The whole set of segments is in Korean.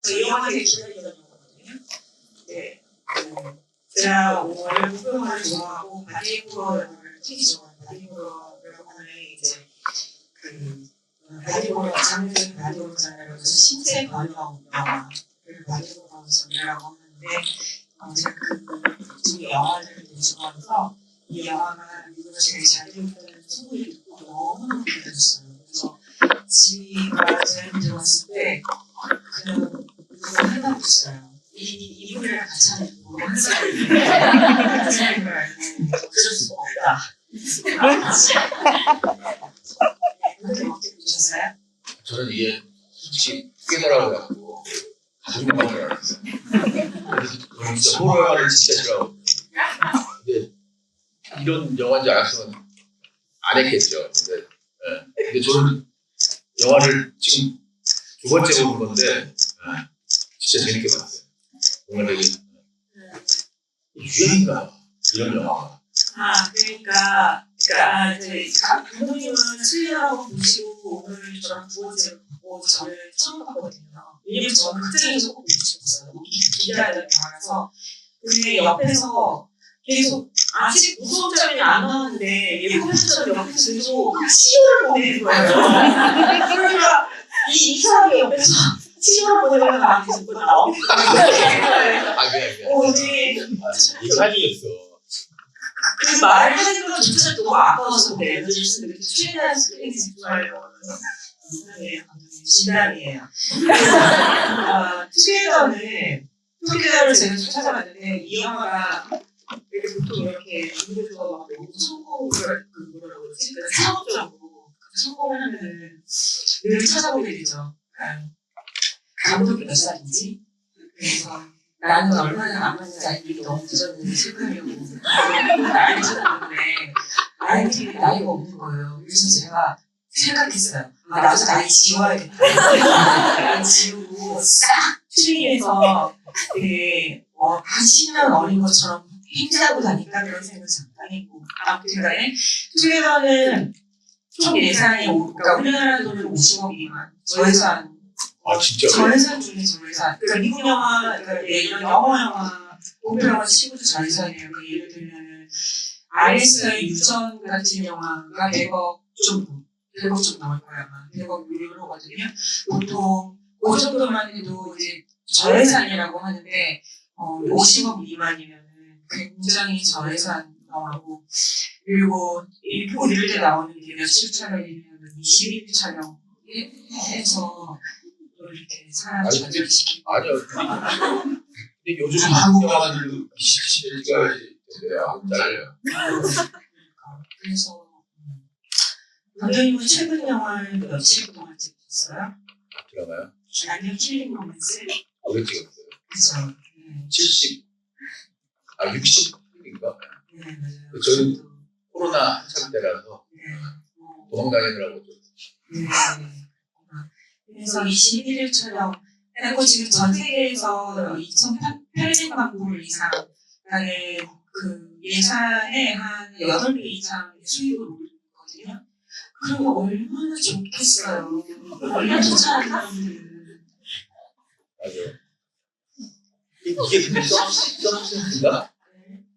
이 영화 되게 기다리던 영화거든요. 네. 제가 원래 북영화를 좋아하고 바디브러 영화를 되게 좋아해요. 바디브러라고 하면 이제 바디브러 장르적인 바디브러 장르라고 해서 신체 변형 영화를 바디브러 장르라고 하는데 제가 그 영화들을 되게 좋아해서 이 영화가 미국에서 되게 잘 되었다는 소문이 듣고 너무너무 기다렸어요. 그래서 집에 제가 들어왔을 때 그냥 그걸 하려고 했어요. 이분이랑 같이 하는 거 같이 하는 걸 알고 어쩔 수 없다. 그렇게 어떻게 보셨어요? 저는 이게 솔직히 깨달아 가지고 가족 영화인 줄 알았어요. 그래서 진짜 호러 영화를 진짜 싫어하고. 근데 이런 영화인지 알았으면 안 했겠죠. 근데 저는 영화를 지금 두 번째 보는 건데 진짜 재밌게 봤어요. 정말 되게 유행인가 이런 영화가. 그러니까 저희 감독님은 슬리라고 보시고 오늘 저랑 두 번째로 보고 저를 처음 봤거든요. 왜냐면 저는 극장에서 꼭 보고 싶었어요. 기대하던 영화라서. 근데 옆에서 계속 아직 무서운 장면이 안 나왔는데 예고편처럼 옆에서 계속 시호를 보내는 거예요. 그러니까 이 사람이 옆에서 시호를 보내면 나한테 자꾸 나오는 거예요. 이거 사진이었어. 그 말하는 것조차 너무 아까워서 내려질 수 있는데 최대한 스크린에 집중하려고 하면서 이상해요. 진담이에요. 투게더를 제가 찾아봤는데 이 영화가 보통 이렇게 중국에서 막 너무 성공을 뭐라고 그러지? 사업적으로 성공하면은 늘 찾아보게 되죠. 감독이 몇 살인지 그래서 나는 얼마나 안 맞는지 알기 너무 늦었는데 슬프려고 나이를 찾아봤는데 아이들이 나이가 없는 거예요. 그래서 제가 생각했어요. 나도 나이 지워야겠다. 나이 지우고 싹 추리해서 되게 한 10년 어린 것처럼 행진하고 다니까 그런 생각을 잠깐 했고 아무튼 간에 투게더는 총 예산이 그러니까 우리나라 돈으로 50억 미만 저예산 진짜? 저예산 중에 저예산 그러니까 미국 영화 그러니까 이런 영화 공포 영화 치고도 저예산이에요. 예를 들면은 RS의 유전 같은 영화가 100억 정도 나올 거야 아마 100억 유로거든요. 보통 그 정도만 해도 이제 저예산이라고 하는데 50억 미만이면 굉장히 저예산 영화고 그리고 일부 이럴 때 나오는 게 며칠 촬영이면 21일 촬영해서 이렇게 사람을 전열시키고 아니요. 근데 요즘 한국 영화들도 27일 찍어야지 안 잘려요. 그래서 감독님은 최근 영화를 며칠 동안 찍으셨어요? 드라마요? 아니요, 킬링 로맨스? 오래 찍었어요. 그쵸. 60인가? 네, 맞아요. 저희 코로나 한참 때라서 도망다니느라고 좀. 그래서 21일 촬영 그리고 지금 전 세계에서 2,800만 불 이상의 그 예산에 한 8배 이상 수익을 올리거든요. 그러면 얼마나 좋겠어요. 얼마나 쫓아가는 사람들은. 맞아요. 이게 근데 서브스인가?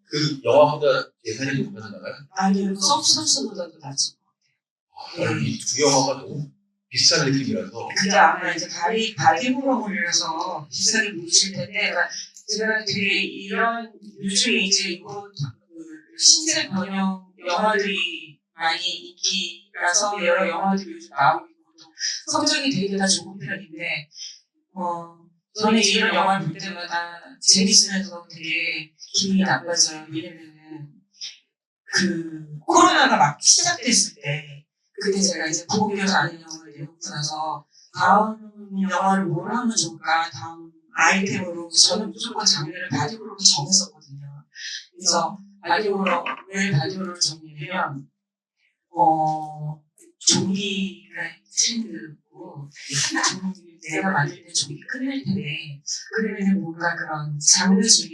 그 영화보다 예산이 높아지나요? 아니요, 서브스보다도 낮은 것 같아요. 이 두 영화가 너무 비슷한 느낌이라서. 그게 아마 이제 바디브로 올려서 비싸게 보이실 텐데, 그러니까 제가 되게 이런 요즘에 이제 이거 신체 변형 영화들이 많이 인기라서 여러 영화들이 요즘 나오고 있고 성적이 되게 다 좋은 편인데, 저는 이제 이런 영화를 볼 때마다 재밌으면서 되게 기분이 나빠져요. 왜냐면은 코로나가 막 시작됐을 때 그때 제가 이제 보고 계속 아는 영화를 내놓고 나서 다음 영화를 뭘 하면 좋을까 다음 아이템으로 저는 무조건 장르를 바디브로로 정했었거든요. 그래서 왜 바디브로를 정리하면 좀비가 트렌드고 내가 만들 때 좀비 끝날 텐데 그러면 뭔가 그런 장르 중에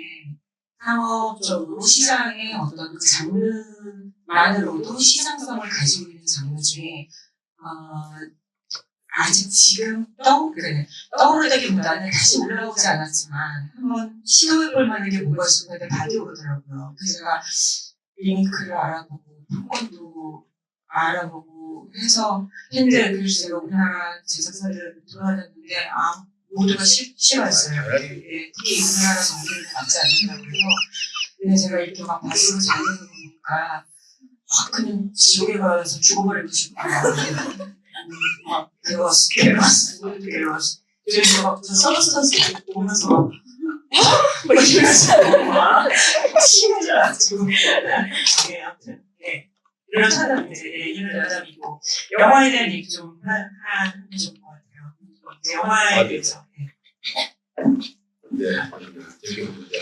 상업적으로 시장의 어떤 그 장르만으로도 시장성을 가지고 있는 장르 중에 아직 지금 떠오르다기보다는 다시 올라오지 않았지만 한번 시도해볼 만한 게 뭐가 있을까 많이 오르더라고요. 그래서 제가 링크를 알아보고 폰도 알아보고 해서 했는데 글쎄요 우리나라 제작사들 돌아다녔는데 모두가 싫어했어요. 예, 특히 우리나라 정서에 맞지 않는다고 해서 근데 제가 이렇게 막 바스로 잘 되는 거 보니까 확 그냥 지옥에 가서 죽어버리고 싶고 막 괴로웠어. 그래서 막 서스터스 보면서 막 이러면서 막 치는 줄 알았죠. 네, 아무튼 네. 이런 사람이 이런 여자이고 영화에 대한 얘기 좀 하면 좋을 것 같아요. 영화에 대해서. 네, 재밌게 보는데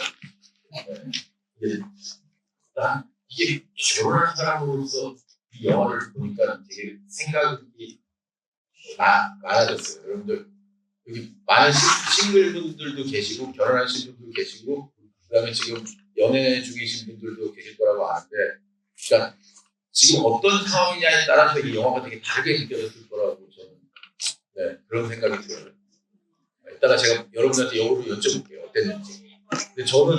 이게 결혼한 사람으로서 이 영화를 보니까 되게 생각이 많아졌어요. 여러분들 여기 많은 싱글분들도 계시고 결혼하신 분들도 계시고 그다음에 지금 연애 중이신 분들도 계실 거라고 아는데, 그러니까 지금 어떤 상황이냐에 따라서 이 영화가 되게 다르게 느껴졌을 거라고 저는 그런 생각이 들어요. 이따가 제가 여러분한테 역으로 여쭤볼게요. 어땠는지. 근데 저는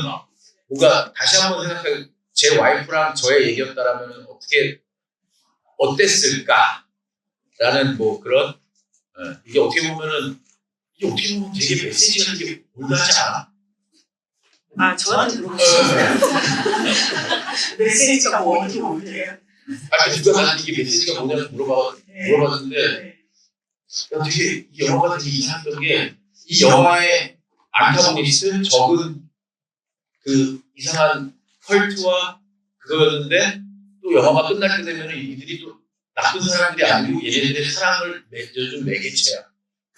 뭔가 다시 한번 생각해 제 와이프랑 저의 얘기였다라면 어땠을까라는 뭐 그런 이게 어떻게 보면 되게 메시지가 되게 올드하지 않아? 저한테 물어보셨어요. 메시지가 어떻게 올드해요? 누가 나한테 이게 메시지가 뭐냐고 물어봤는데 되게 이 영화가 되게 이상했던 게 이 영화의 안타고니스트 적은 그 이상한 컬트와 그거였는데 또 영화가 끝날 때 되면 이들이 또 나쁜 사람들이 아니고 얘네들의 사랑을 맺어준 매개체야.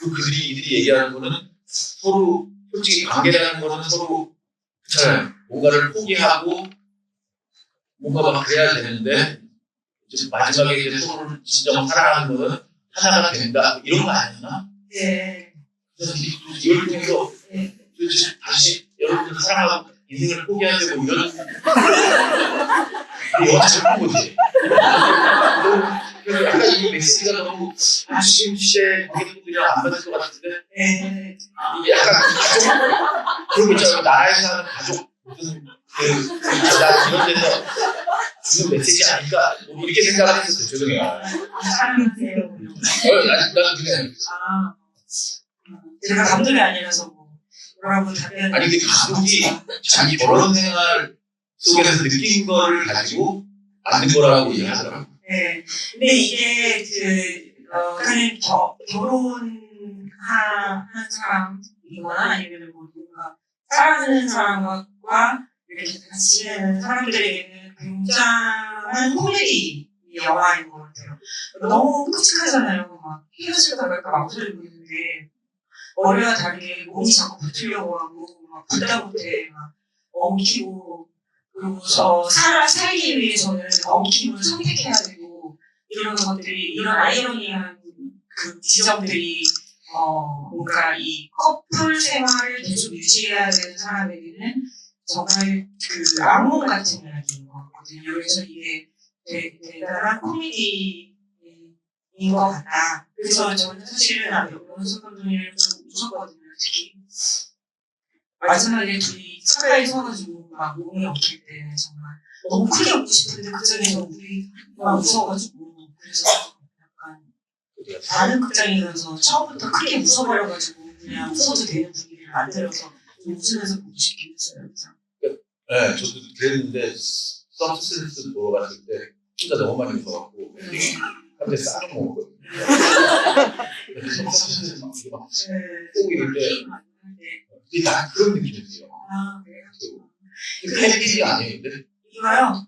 이들이 얘기하는 거는 서로 솔직히 관계라는 거는 서로 그렇잖아요. 뭔가를 포기하고 뭔가 막 그래야 되는데 마지막에 이제 서로를 진정 사랑하는 거는 하나가 된다 이런 거 아니었나? 네. 그래서 이걸 통해서 다시 여러분들 사랑하고 인생을 포기하세요 뭐 이런 영화 잘 본 거지. 그래서 약간 이 메시지가 너무 지금 시대에 관객분들이랑 안 맞을 것 같은데 이게 약간 가족 그런 거 있잖아요. 나라에서 하는 가족 무슨 나 이런 데서 주는 메시지 아닐까 뭐 이렇게 생각을 했었어요. 죄송해요. 사랑하세요. 나는 그냥 제가 감독이 아니라서 뭐라고 답변. 아니 근데 감독이 자기 결혼 생활 속에서 느낀 거를 가지고 만든 거라고 얘기하더라고. 네. 근데 이게 그냥 결혼한 사람이거나 아니면 뭐 누군가 사랑하는 사람과 이렇게 같이 지내는 사람들에게는 굉장한 코미디 영화인 것 같아요. 너무 끔찍하잖아요. 막 헤어질까 말까 망설이고 있는데 머리와 다르게 몸이 자꾸 붙으려고 하고 막 불다 못해 막 엉키고 그리고서 살기 위해서는 엉킴을 선택해야 되고 이런 것들이 이런 아이러니한 그 지점들이 뭔가 이 커플 생활을 계속 유지해야 되는 사람에게는 정말 그 악몽 같은 이야기인 것 같거든요. 그래서 이게 대단한 코미디인 것 같다. 그래서 저는 사실은 연석 감독님을 좀 웃었거든요. 특히 마지막에 둘이 차가에 서가지고 막 몸이 엉킬 때 정말 너무 크게 웃고 싶은데 그 전에 우리 막 웃어가지고 그래서 약간 다른 극장이면서 처음부터 크게 웃어버려가지고 그냥 웃어도 되는 분위기를 만들어서 좀 웃으면서 보고 싶긴 했어요. 네, 저도 그랬는데 서브스턴스 보러 갔을 때 진짜 너무 많이 웃어갖고 한대 싹 먹었거든요. 그래서 서브스턴스 막 이게 막 꼭 이럴 때 근데 난 그런 느낌이었어요. 그래요? 그 해피디 아니에요, 근데? 이거요?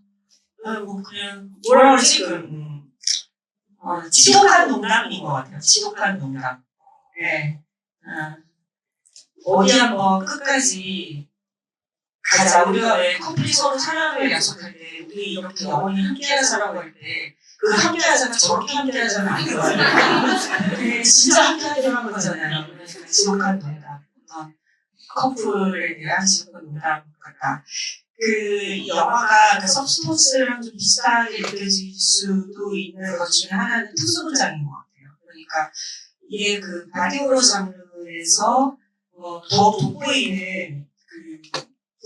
뭐 그냥 뭐라 그러지? 지독한 농담인 것 같아요. 지독한 농담. 네. 어디 한번 끝까지 가자. 우리가 왜 커플이 서로 사랑을 약속할 때 우리 이렇게 영원히 함께하자라고 할 때 그 함께하자가 저렇게 함께하자는 아니거든요. 진짜 함께하자는 거잖아요. 그래서 지독한 농담. 커플에 대한 지독한 농담 같다. 그 영화가 그 서브스턴스랑 좀 비슷하게 느껴질 수도 있는 것 중에 하나는 특수 분장인 것 같아요. 그러니까 이게 그 바디오로 장르에서 더 돋보이는 그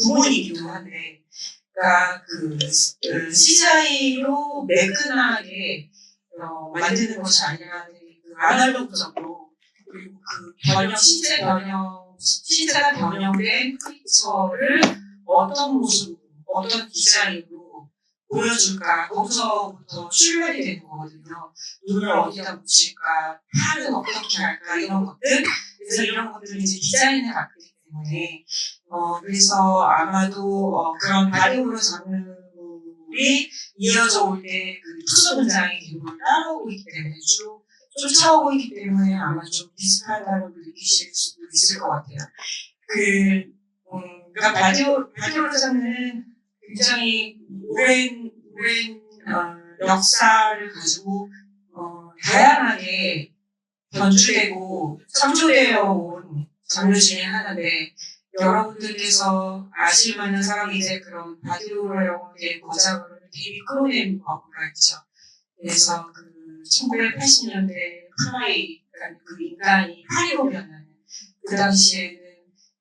부분이기도 한데, 그러니까 CGI로 매끈하게 만드는 것이 아니라 그 아날로그적으로, 그리고 그 신체가 변형된 크리처를 어떤 모습으로, 어떤 디자인으로 보여줄까, 거기서부터 출발이 되는 거거든요. 눈을 어디다 붙일까, 팔은 어떻게 할까, 이런 것들. 그래서 이런 것들을 이제 디자인에 맡기기 때문에, 그래서 아마도 그런 바디오로 장르물이 이어져 올 때 그 특수 분장이 계속 따라오고 있기 때문에, 쫓아오고 있기 때문에 아마 좀 비슷하다고 느끼실 수도 있을 것 같아요. 그러니까 바디오로 장르는 굉장히 오랜 역사를 가지고 다양하게 변주되고 창조되어 온 장르 중에 하나인데, 여러분들께서 아실 만한 사람이 이제 그런 바디오로 영화의 거장으로는 데이비드 크로넨버그가 있죠. 그래서 1980년대 프라이, 그러니까 그 인간이 파리로 변하는, 그 당시에는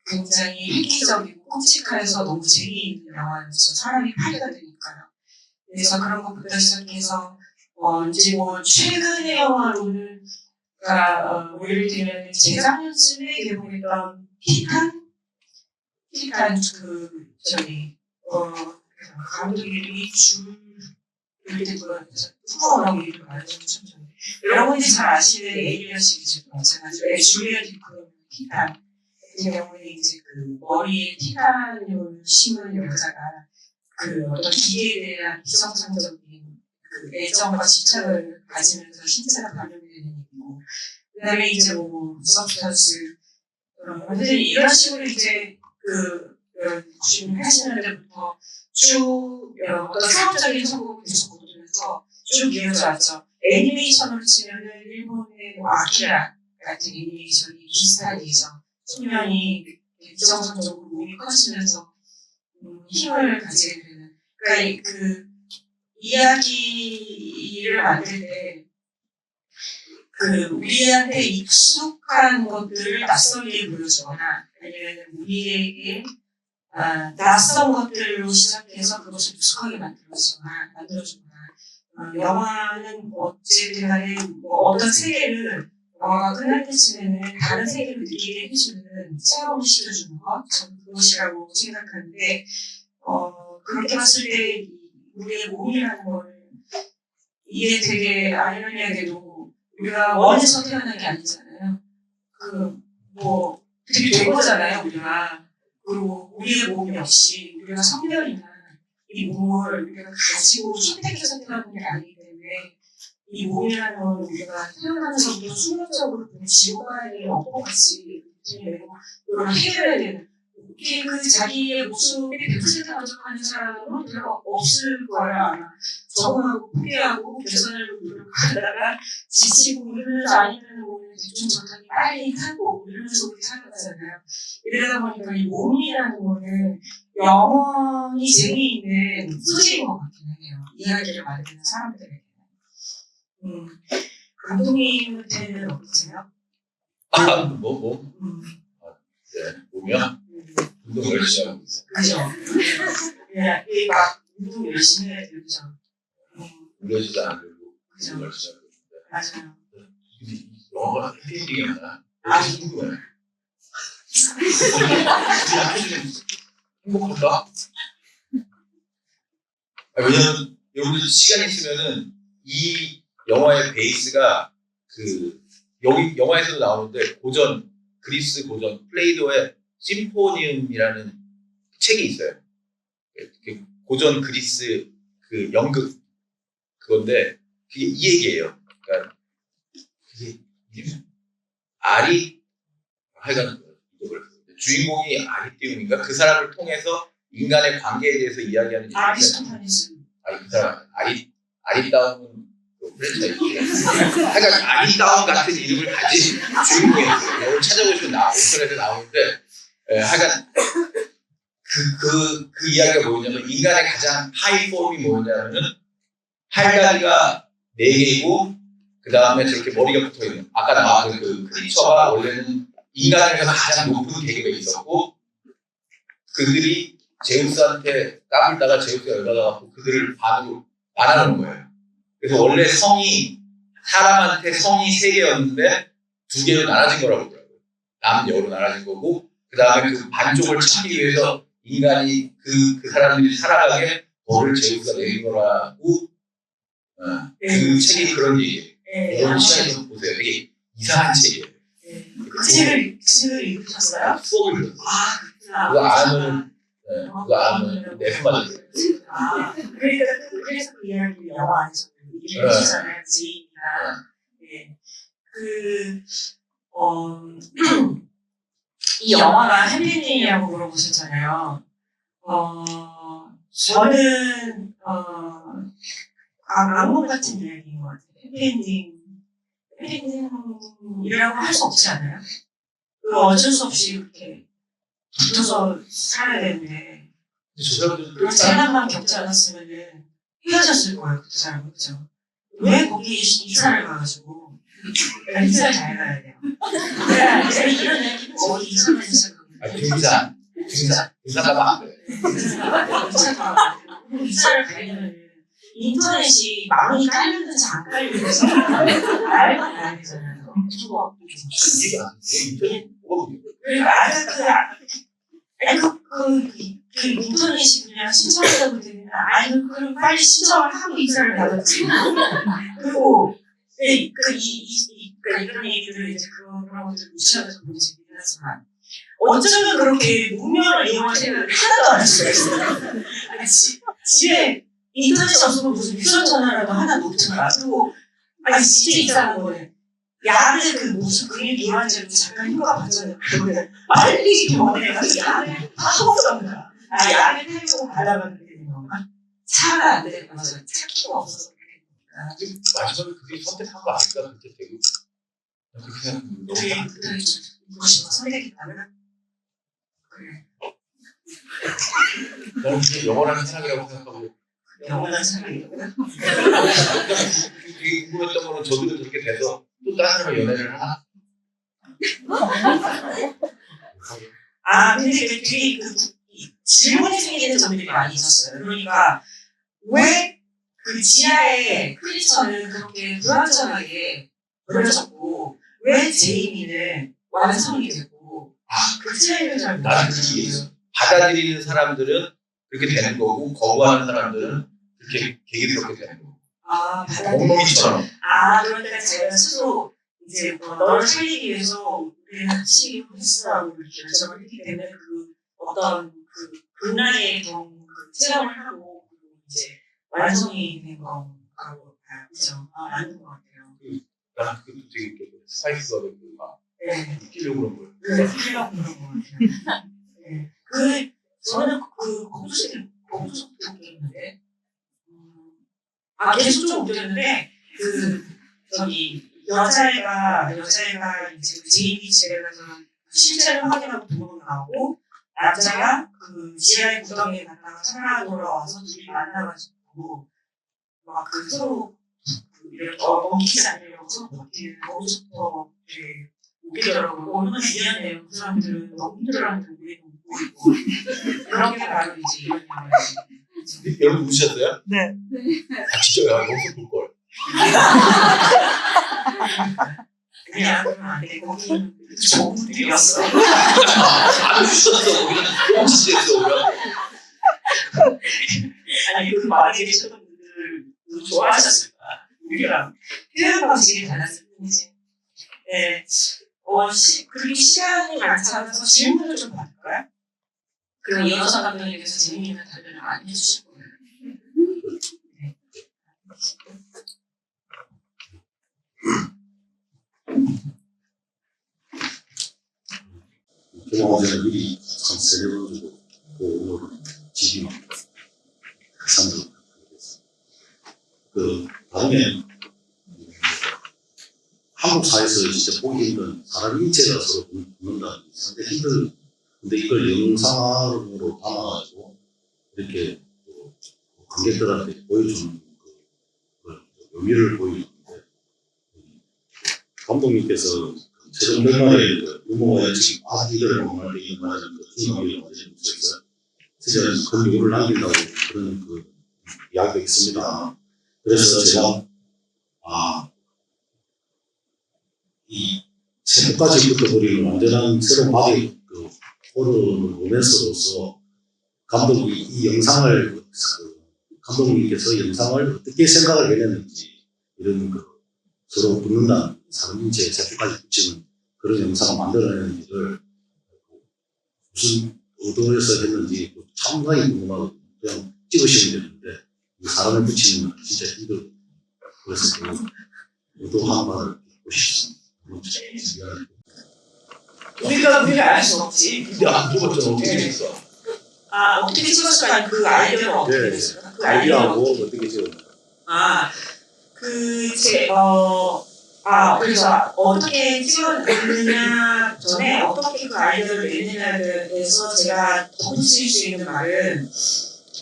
굉장히 획기적이고 끔찍해서 너무 재미있는 영화였죠. 사람이 파리가 되니까요. 그래서 그런 것부터 시작해서 이제 최근의 영화로는, 그러니까 예를 들면 재작년쯤에 개봉했던 티탄 감독 이름이 후보라고 이름을 말해주면 참 좋아요. 여러분이 잘 아시는 에일리언 시리즈 마찬가지로 줄리언 디크로 티탄 같은 경우는 이제 그 머리에 티탄을 심은 여자가 그 어떤 기계에 대한 비정상적인 그 애정과 집착을 가지면서 신체가 발현되는 얘기고, 그 다음에 이제 서브스턴스, 이런 식으로 이제 80년대부터 쭉 어떤 상업적인 성공을 계속 거두면서 쭉 이어져 왔죠. 애니메이션으로 치면은 일본의 아키라 같은 애니메이션이 비슷한 예죠. 소년이 비정상적으로 몸이 커지면서 힘을 가지게 되는. 그러니까 그 이야기를 만들 때 우리한테 익숙한 것들을 낯설게 보여주거나, 아니면 우리에게 낯선 것들로 시작해서 그것을 익숙하게 만들어주거나, 영화는 어쨌든 간에 어떤 세계를 영화가 끝날 때쯤에는 다른 세계를 느끼게 해주는 체험을 시켜주는 것, 저는 그것이라고 생각하는데, 그렇게 봤을 때 우리의 몸이라는 거는, 이게 되게 아이러니하게도 우리가 원해서 태어난 게 아니잖아요. 되게 된 거잖아요, 우리가. 그리고 우리의 몸 역시 우리가 성별이나 이 몸을 우리가 가지고 선택해서 태어난 게 아니기 때문에, 이 몸이라는 건 우리가 태어나면서부터 순간적으로 지구관이 없고같이 그걸 해결해야 되는, 그 자기의 모습이 100% 만족하는 사람은 별로 없을 거예요, 아마. 적응하고 포기하고 개선하려고 노력하다가 지치고 이러면서, 아니면 대충 적당히 빨리 하고 이러면서 우리 살아가잖아요. 이러다 보니까 이 몸이라는 거는 영원히 재미있는 소재인 것 같긴 해요. 이야기를 만드는 사람들에게. 감독님한테는 어떠세요? 네, 몸이요? 운동 열심히 하고 있어요. 그죠? 그냥 막 운동 열심히 해야 되죠. 울려지지 않으려고 그죠? 열심히 하고 있는데. 맞아요. 근데 영화가 해피엔딩이 하나? 궁금해. 행복할까? 왜냐면 여러분들 시간 있으면은 이 영화의 베이스가 여기 영화에서도 나오는데 그리스 고전 플레이도의 심포니움이라는 책이 있어요. 고전 그리스 연극 그건데 그게 이 얘기예요. 그러니까 그게 하여간 주인공이 아리띠움인가 그 사람을 통해서 인간의 관계에 대해서 이야기하는 아리스토파니스. 그 사람 아리따움은 프랜차이즈. 하여간 아리따움 같은 이름을 가진 주인공이었어요. 오늘 찾아보시면 인터넷에 나오는데, 하여간 그 이야기가 뭐냐면, 인간의 가장 하이 폼이 뭐냐면은 팔다리가 4개이고 그 다음에 저렇게 머리가 붙어 있는 아까 나왔던 그 크리처가 원래는 인간 중에서 가장 높은 계급에 있었고 그들이 제우스한테 까불다가 제우스가 열받아갖고 그들을 반하는 거예요. 그래서 원래 성이 사람한테 성이 3개였는데 2개로 나눠진 거라고 그러더라고요. 남, 여로 나눠진 거고 그 다음에 그 반쪽을 찾기 위해서 인간이 그 사람들이 살아가게 벌을 제우스가 내린 거라고 그 책이 그런 얘기예요. 이런 시간에서 보세요. 되게 이상한 책이에요. 그 책을 읽으셨어요? 수업을 들었어요. 아, 그렇구나. 그거 알면 내품 맞았어요. 아, 그러니까 그래서 그 이야기를 영화 안에서 얘기를 해주잖아요. 제인이나. 네. 이 영화가 해피엔딩이라고 물어보셨잖아요. 저는, 악몽 같은 이야기인 것 같아요. 해피엔딩이라고 할 수 없지 않아요? 어쩔 수 없이 이렇게 붙어서 살아야 되는데, 그런 재난만 겪지 않았으면은 헤어졌을 거예요, 그 사람은. 그죠? 왜 거기 이사를 가가지고, 이사를 잘 가야 돼요. 그래, 이런 얘기는 거의 이사를 시작하거든요. 등산가면 안 돼. 이사를 가려면 인터넷이 많이 깔렸는지 안 깔렸는지 알고 가야 되잖아요. 얘기 안 돼. 인터넷 뭐가 그 인터넷이 그냥 신청하다고 되면 그럼 빨리 신청을 하고 이사를 가든지. 그리고 이런 얘기들을 이제 그런 것들 무시하면서 보기 재밌긴 하지만 어쩌면 그렇게 문명을 이용할 생각을 하나도 안 할 수가 있어요. 집에 인터넷이 없으면 무슨 유선 전화라도 하나 놓잖아. 그리고 진짜 이상한 거는 약을 무슨 근육 이완제로 잠깐 효과 봤잖아요. 그러면 빨리 병원에 가서 약을 다 먹었던 거야. 약을 타려고 가다가 그렇게 된 건가? 차가 안 되는 거죠. 차 키가 없어서 그렇게 된 거니까. 마지막에 그게 선택한 거 아닐까? 그때 되고 그렇게 생각하면 그래, 무엇인가 선택했다면? 그래. 나는 그게 영원한 사랑이라고 생각하고 영원한 사랑이라고요? 되게 궁금했던 거는 저들은 저렇게 돼서 또 다른 사람과 연애를 하나? 근데 되게 질문이 생기는 점들이 많이 있었어요. 그러니까 왜 그 지하의 크리처는 그렇게 불완전하게 버려졌고 왜 제이미는 완성이 되고 그 차이를 잘 나는 그게 있어. 받아들이는 사람들은 그렇게 되는 거고 거부하는 사람들은 그렇게 계기스럽게 되는 거고. 엉덩이처럼. 그러니까 제가 스스로 이제 너를 살리기 위해서 우리는 합치기 했어라고 결정을 했기 때문에 어떤 극락의 체험을 하고 이제 완성이 된 거라고 봐요. 그죠? 맞는 것 같아요. 나는 그것도 되게 스파이스가 되고 막 웃기려고 그런 거예요. 웃기려고 그런 것 같아요. 네. 저는 거기서 웃겼는데 계속 좀 웃겼는데 여자애가 이제 제이미 집에 가서 실체를 확인하고 도망 나오고 남자가 지하의 구덩이에 갔다가 살아 돌아와서 둘이 만나가지고 막 서로 이렇게 엉키지 않으려고 서로 버티는 거기서부터 되게 웃기더라고요. 얼마나 미안해요. 그 사람들은 너무 힘들어하는데 우리는 웃고 있고 그런 게 바로 이제 이런 영화예요. 여러분 우셨어요? 네. 진짜 여기서 볼걸. 그냥 그러면 안 돼. 거기는 좋은 분들이었어. 안 웃었어. 거기는 뻥치지했어. 그 많이 계셨던 분들 좋아하셨을 거야. 우리랑 표현 방식이 달랐을 뿐이지. 네. 그렇게 시간이 많지 않아서 질문을 좀 받을까요? 그럼 이현서 감독님께서 재미있는 답변을 많이 해주실 거예요. 네. 어제는 일이 참 세려가지고 오늘은 집이 막 산들 다음에 한국 사회에서 진짜 보기 힘든 사람 인체가 서로 붙는다는 게 상당히 힘들어요. 근데 이걸 영상으로 담아가지고 이렇게 관객들한테 보여주는 의미를 보여주는데 감독님께서 최근 몇 마리 유머와 연출이 이들을 공부할 때 이런 말하는 중앙이 완전히 없어서 진짜 큰 요구를 남긴다고 그런 이야기가 있습니다. 그래서 제가 이 세부까지 붙어버리는 완전한 새로운 바디 호르몬 로맨스로서 감독이 이 영상을 감독님께서 영상을 어떻게 생각을 해냈는지 이런 서로 붙는다는 사람 인체에 세부까지 붙이는 그런 영상을 만들어내는지를 무슨 의도에서 했는지 상당히 궁금하거든요. 그냥 찍으시면 되는데 사람을 붙이는 건 진짜 힘들고 그래서 의도한 바를 보고 싶습니다. 우리가 알 수 없지. 근데 안 죽었잖아. 어떻게 됐어? 어떻게 찍었을까? 아니, 그 아이디어는 어떻게 네. 됐을까? 그 아이디어하고 어떻게 지금 그래서 어떻게 찍었느냐 전에 어떻게 그 아이디어를 내느냐에 대해서 제가 덧붙일 수 있는 말은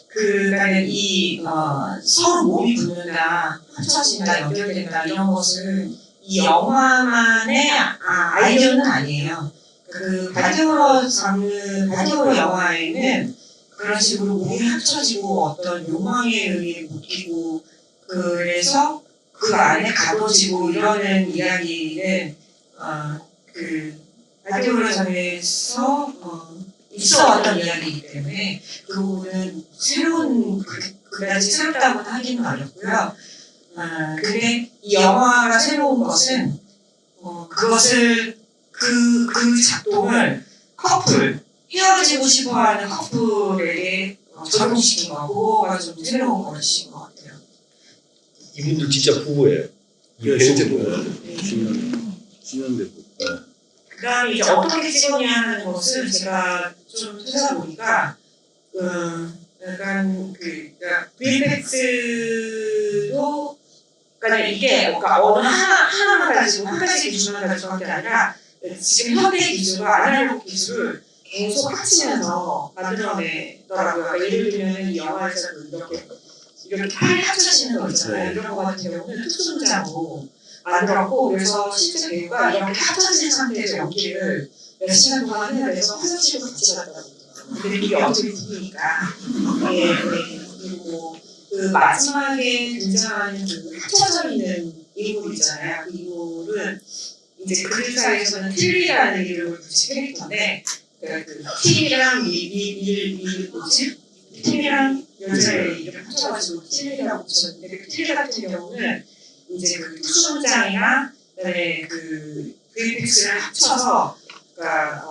그러니까 서로 몸이 붙는다, 합쳐진다, 연결된다 이런 것은 이 영화만의 아이디어는 아니에요. 그 바디호러 영화에는 그런 식으로 몸이 합쳐지고 어떤 욕망에 의해 묶이고 그래서 그 안에 가둬지고 이러는 이야기는 그 바디호러 장르에서 있어왔던 이야기이기 때문에 그 부분은 그다지 새롭다고는 하기는 어렵고요. 근데 이 영화가 새로운 것은 그것을 그 작동을 헤어지고 싶어하는 커플에게 적용시킨 거고 그거가 좀 새로운 것인 것 같아요. 이분들 진짜 부부예요. 이 실제 배우분들. 수면되고 그 다음에 이제 어떻게 찍었냐 하는 것을 제가 좀 찾아보니까 약간 VFX도 그러니까 이게 어느 하나만 가지고 한 가지 기준만 가지고 한 게 아니라 지금 현대 기술과 아날로그 기술을 계속 합치면서 만들어내더라고요. 그러니까 예를 들면 이 영화에서 이렇게 팔이 합쳐지는 거 있잖아요. 이런 거 같은 경우는 특수분장으로 만들었고 그래서 실제 배우가 이렇게 합쳐진 상태에서 연기를 몇 시간 동안 해내서 화장실도 같이 갔다고 근데 이게 어차피 TV니까 그리고 그 마지막에 등장하는 그 합쳐져 있는 인물 있잖아요. 그 인물은 이제 그 회사에서는 틸리라는 이름을 붙인 캐릭터인데 그 팀이랑 팀이랑 여자의 이름을 합쳐가지고 틸리라고 붙였는데 그 틸리 같은 경우는 이제 그 특수분장이나 그다음에 그 VFX를 합쳐서 그러니까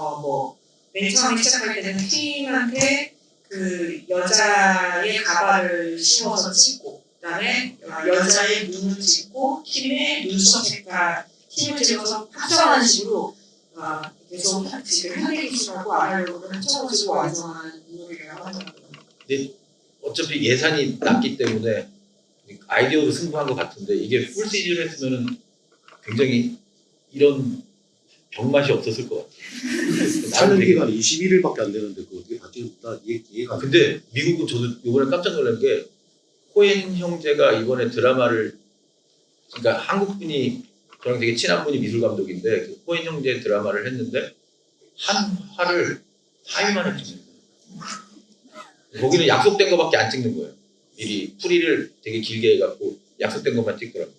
맨 처음에 시작할 때는 팀한테 그 여자의 가발을 씌워서 찍고 그다음에 여자의 눈을 찍고 팀의 눈썹 색깔 팀을 찍어서 합성하는 식으로 계속 지금 현대 기술하고 아날로그를 합쳐가지고 완성한 인물이라고 하더라고요. 근데 어차피 예산이 낮기 때문에 아이디어로 승부한 것 같은데 이게 풀 CG로 했으면은 굉장히 이런 병맛이 없었을 것 같아요. 촬영 기간이 21일밖에 안 되는데 그 어떻게 다 찍었다 이해가 안 돼. 근데 미국은 저도 이번에 깜짝 놀란 게 코엔 형제가 이번에 드라마를 그러니까 한국 분이 저랑 되게 친한 분이 미술 감독인데 그 코엔 형제 드라마를 했는데 한 화를 4일 만에 찍는 거예요. 거기는 약속된 거밖에 안 찍는 거예요. 미리 풀이를 되게 길게 해갖고 약속된 것만 찍더라고요.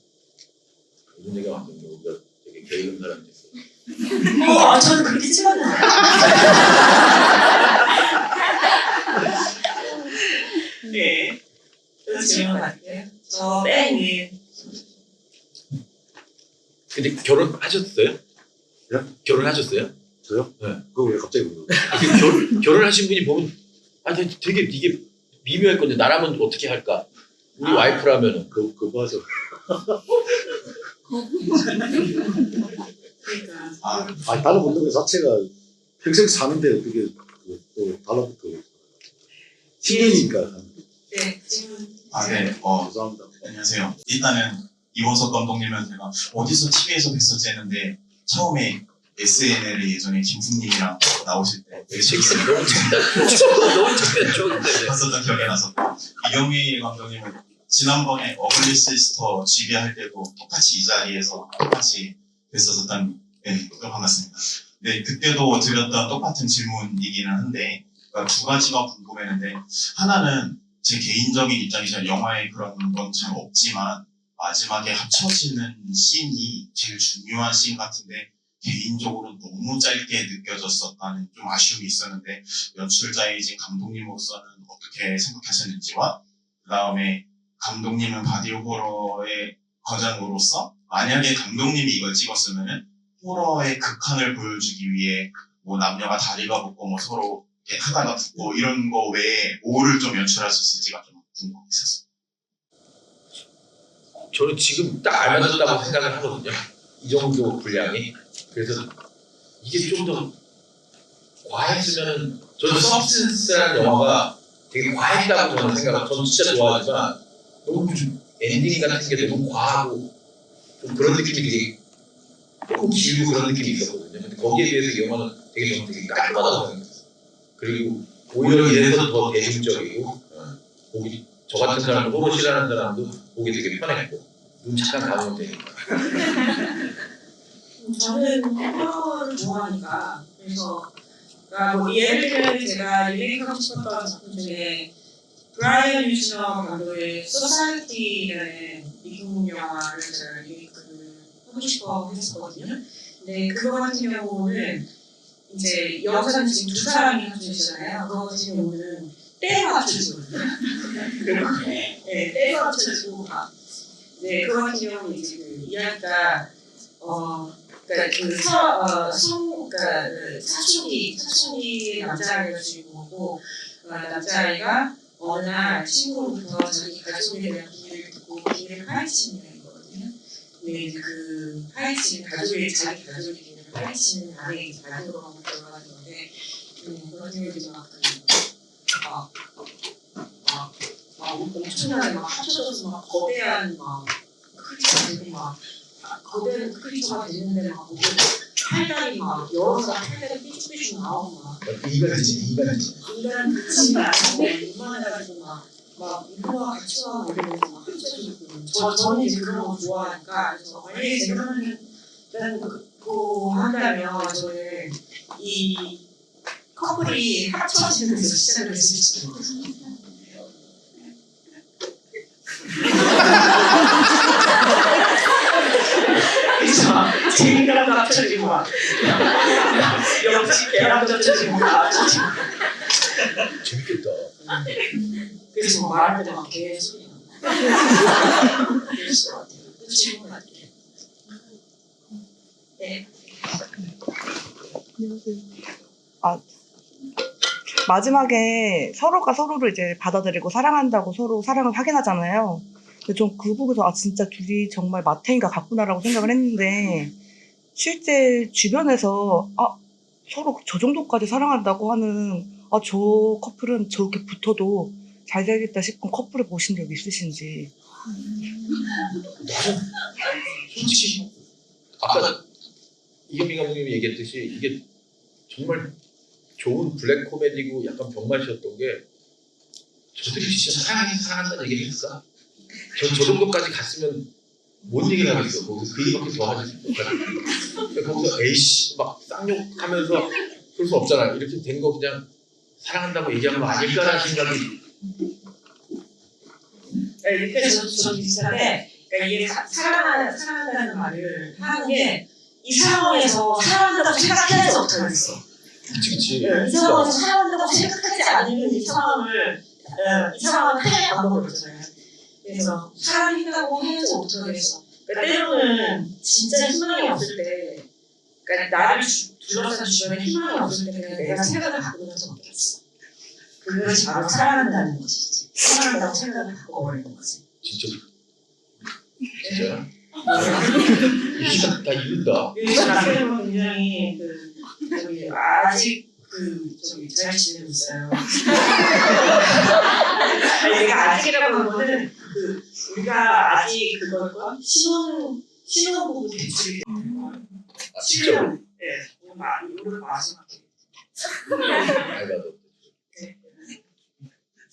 이런 얘기가 완전 우리가 되게 게으른 사람이 됐어요. 저는 그렇게 찍었는데. 네. 또 질문 갈게요. 저 맨 위에. 근데 결혼하셨어요? 네? 결혼하셨어요? 저요? 네. 그거 왜 갑자기 물어봐요? 결혼하신 분이 보면 되게 이게 미묘할 건데 나라면 어떻게 할까? 우리 와이프라면은 그거 하죠. 그러니까. 다른 운동 자체가 평생 사는데 어떻게 또 달라붙어. 10년이니까. 네, 질문. 네. 죄송합니다. 안녕하세요. 일단은 이원석 감독님은 제가 어디서 TV에서 뵀었지 했는데 처음에 SNL에 예전에 김숙님이랑 나오실 때 되게 재밌었어요. 너무 재밌다. 너무 재밌다. 봤었던 기억이 나서 이경미 감독님은 지난번에 어글리 시스터 GV 할 때도 똑같이 이 자리에서 똑같이 뵀었던 또 반갑습니다. 네, 그때도 드렸던 똑같은 질문이기는 한데 그러니까 두 가지가 궁금했는데 하나는 제 개인적인 입장에서 영화에 그런 건 잘 없지만 마지막에 합쳐지는 씬이 제일 중요한 씬 같은데 개인적으로 너무 짧게 느껴졌었다는 좀 아쉬움이 있었는데 연출자이신 감독님으로서는 어떻게 생각하셨는지와 그 다음에 감독님은 바디 호러의 거장으로서 만약에 감독님이 이걸 찍었으면은 호러의 극한을 보여주기 위해 뭐 남녀가 다리가 붙고 뭐 서로 이렇게 하다가 붙고 이런 거 외에 뭐를 좀 연출하셨을지가 좀 궁금했었어요. 저는 지금 딱 알맞았다고 생각을 하거든요. 이 정도 분량이. 그래서 이게 좀 더 과했으면 저는 서브스턴스라는 영화가 되게 과했다고 저는 생각을 저는 진짜 좋아하지만 너무 좀 엔딩 같은 게 너무 과하고 좀 그런 느낌이 되게 조금 길고 그런 느낌이 있었거든요. 근데 거기에 비해서 이 영화는 되게 저는 되게 깔끔하다고 생각했어요. 그리고 오히려 이래서 더 대중적이고 보기 저 같은 사람도 호러 싫어하는 사람도 보기 되게 편했고 눈 잠깐 감으면 되니까. 저는 호러를 좋아하니까 그래서 그러니까 뭐 예를 들면 제가 리메이크하고 싶었던 작품 중에 브라이언 유즈너 감독의 소사이티라는 미국 영화를 제가 리메이크를 하고 싶어 했었거든요. 근데 그거 같은 경우는 이제 여기서는 지금 두 사람이 합쳐지잖아요. 그거 같은 경우는 때가 합쳐지거든요. 네, 때가 합쳐지고 막. 네, 그거 같은 경우는 이제 그 이야기가 그러니까 사춘기 남자아이가 주인공이고 남자아이가 어느 날 친구로부터 자기 가족에 대한 비밀을 듣고 비밀을 파헤치는 거거든요. 근데 이제 그 파헤치는 자기 가족의 비밀을 파헤치는 안에 이제 바디로가 들어가는 건데 그런 경우들이 엄청나게 막 합쳐져서 막 거대한 막 크리처가 되고 막 거대한 크리처가 되는데 막 팔다리 막 여러 가지 팔다리 삐죽삐죽 나오고 막 인간 그치가 아니고 이만해가지고 막 이거와 같이 와 이러면서 막 합쳐지고 저는 이제 그런 거 좋아하니까 그래서 만약에 제가 그거 한다면 저는 이 커플이 합쳐지는 데서 시작을 했을지 모르겠어요. 그쵸? 재미가도 합쳐지고 막 역시 계란도 합쳐지고 다 합쳐지고 재밌겠다. 그래서 말할 때막 계속 그랬을 것 같아요. 그치? 네. 마지막에 서로가 서로를 이제 받아들이고 사랑한다고 서로 사랑을 확인하잖아요. 근데 전 그 부분에서 진짜 둘이 정말 마탱이가 같구나라고 생각을 했는데 실제 주변에서 서로 저 정도까지 사랑한다고 하는 저 커플은 저렇게 붙어도 잘 살겠다 싶은 커플을 보신 적 있으신지. 솔직히 아까 이경민 감독님이 얘기했듯이 이게 정말 좋은 블랙 코미디고 약간 병맛이었던 게 저들이 진짜 사랑한다는 얘기를 했을까? 저 정도까지 갔으면 뭔 얘기를 하겠어. 거기서 그 얘기밖에 더 하지 못하겠어. 거기서 에이씨 막 쌍욕하면서 그럴 수 없잖아. 이렇게 된 거 그냥 사랑한다고 얘기한 거 아닐까라는 생각이. 네, 이렇게 저도 비슷한데 그러니까 이게 사랑한다는 말을 하는 게 이 상황에서 사랑한다고 생각해야지 어떡하겠어. 그치. 이 상황에서 사랑한다고 생각하지 않으면 이 상황을 해야 방법이 없잖아요. 그래서 사랑한다고 해야지 어떡하겠어. 그러니까 때로는 진짜 희망이 없을 때 그러니까 나를 둘러싼 주변에 희망이 없을 때 그냥 내가 생각을 바꾸면서 어떡했어. 그것이 바로 사랑한다는 것이지. 사랑한다고 생각을 바꿔버리는 거지. 진짜야? 이게 다 이른다. 요즘 학생은 굉장히 아직 잘 지내고 있어요. 아니, 내가 아직이라고 하는 거는 우리가 아직 그걸까? 신혼부부 대출이 되는 거야. 진짜로? 네, 오늘 마지막에. 알바도.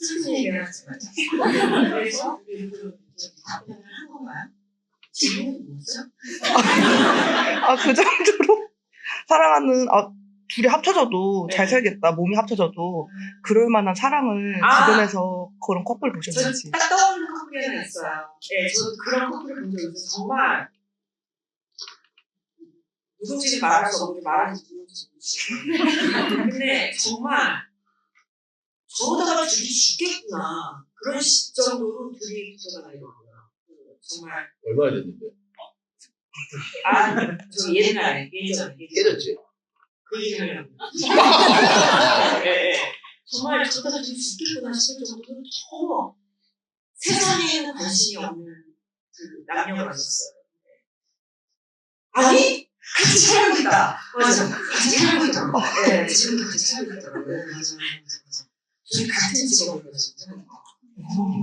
슬픈 얘기를 하지 말자. 그래서 답변을 한 건가요? 질문이 뭐죠? 그 정도로 사랑하는, 둘이 합쳐져도 잘 네. 살겠다, 몸이 합쳐져도 그럴 만한 사랑을 아. 주변에서 그런 커플 저는 보셨는지. 딱 떠오르는 커플이 하나 있어요. 네, 저는 그런 커플을 본 적이 있어요. 정말 누군지는 말할 수 없는데 말하는지 모르겠어요. 근데 정말 저러다가 둘이 죽겠구나 그런 정도로 둘이 붙어다니더라고요. 정말 얼마나 됐는데? 저 예전에 깨졌지? 그 얘기를 하려고. 정말 저러다가 둘이 죽겠구나 싶을 정도로 너무 세상에는 관심이 없는 그 남녀가 있었어요. 아니? 같이 살고 있다. 맞아. 같이 살고 있다. 네, 지금 같이 살고 있더라고요. 네, 맞아. 둘이 같은 직업을 가지고.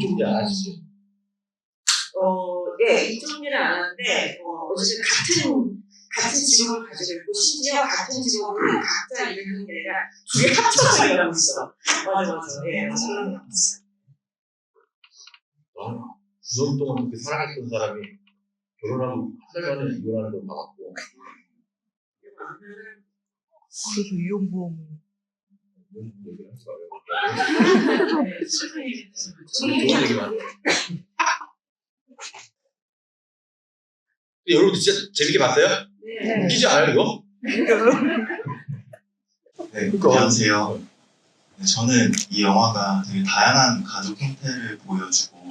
이쪽이 안 하시지? 네, 이쪽 일은 안 하는데, 어쨌든 같은 직업을 가지고 있고, 심지어 같은 직업을 각자 일을 하는 게 아니라, 둘이 합쳐서 일하고 있어. 맞아. 예, 맞아. 그런 거 있어요. 9년 동안 그렇게 사랑했던 사람이 결혼하고 한 달 만에 이혼하는 걸 봐갖고 그래서 이혼보험을. 뭔 얘기를 하지 말아요. 네, 슬픈 얘기. 좋은 얘기만 해. 여러분들 진짜 재밌게 봤어요? 네. 웃기지 않아요 이거? 네, 안녕하세요. 네, 저는 이 영화가 되게 다양한 가족 형태를 보여주고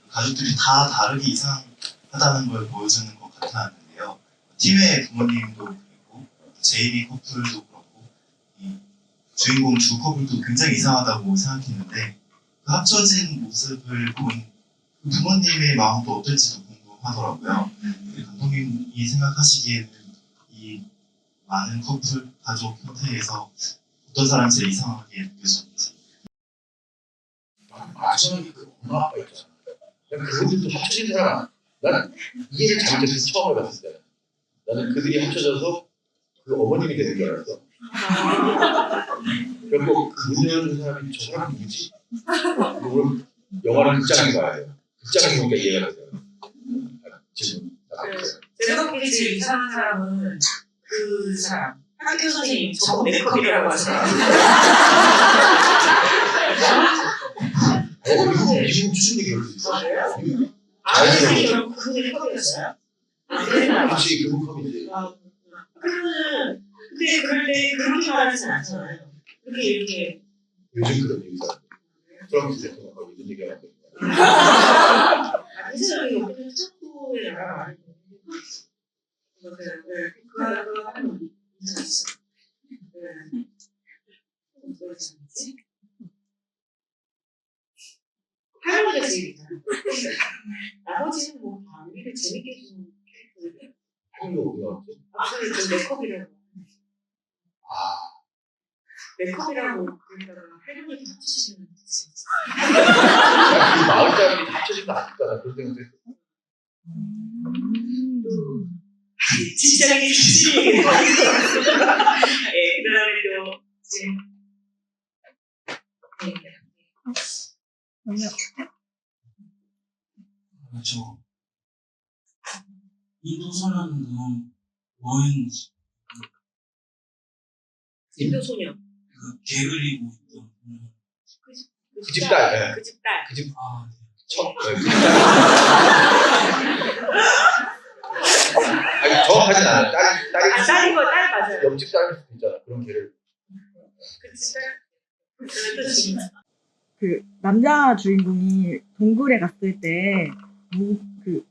가족들이 다 다르게 이상하다는 걸 보여주는 것 같았는데요. 팀의 부모님도 그렇고 제이미 커플도 그렇고 이 주인공 주 커플도 굉장히 이상하다고 생각했는데 그 합쳐진 모습을 본 부모님의 마음도 어떨지도 궁금하더라고요. 감독님이 생각하시기에는 이 많은 커플 가족 형태에서 어떤 사람이 제일 이상하게 느껴졌는지. 마지막에 그 엄마 아빠 있잖아. 난 그분들도 합쳐진 사람. 난 이해를 잘못해서 처음 해봤을 때 나는 그들이 합쳐져서 그 어머님이 되는 줄 알았어. 그리고 그 문 열어준 사람이 저 사람 누구지? 오늘 영화를 극장에서 봐야 돼요. 극장에서 보니까 이해가 돼요. 지금 제가 보기에 제일 이상한 사람은 그 사람. 학교 선생님, 저거 메이크업이라고 하세요. 미국 무슨 얘기를 할수 있어? 아니, 결국 그분이 컵이었어요? 그렇지, 그분 컵이지. 그러면, 근데 그럴 때 그렇게 말하진 않잖아요. 이렇게. 요즘 그런 얘기가 트럼프 대통령하고 이런 얘기가 안 됩니다. 이 사람이 여기는 트럼프에 나라 많이 그거 하는 이상했어요. 뭐지? 할머니가 제일 이상해. 나머지는 뭐 우리를 재밌게 해주는 캐릭터들이 형도 어디 나왔지? 앞서는 그 메이크업이라고 아, 메이크업이라고 그러다가 할머니 합치시는 그 마을 사람이 다 합쳐진 거 아닐까? 나 그런 생각도 했어. 진짜 이게 기질이에요. 예, 그 다음에 또 지금 저 인도소녀는 뭐였는지 인도소녀 그 개 그리고 있던 그 집 딸. 그 집 딸. 그 집 아 첫. 아니 정확하진 않아. 딸이 딸 맞아요. 옆집 딸일 수도 있잖아. 그런 개를. 그 집 딸. 그래도 지금 그 남자 주인공이 동굴에 갔을 때 그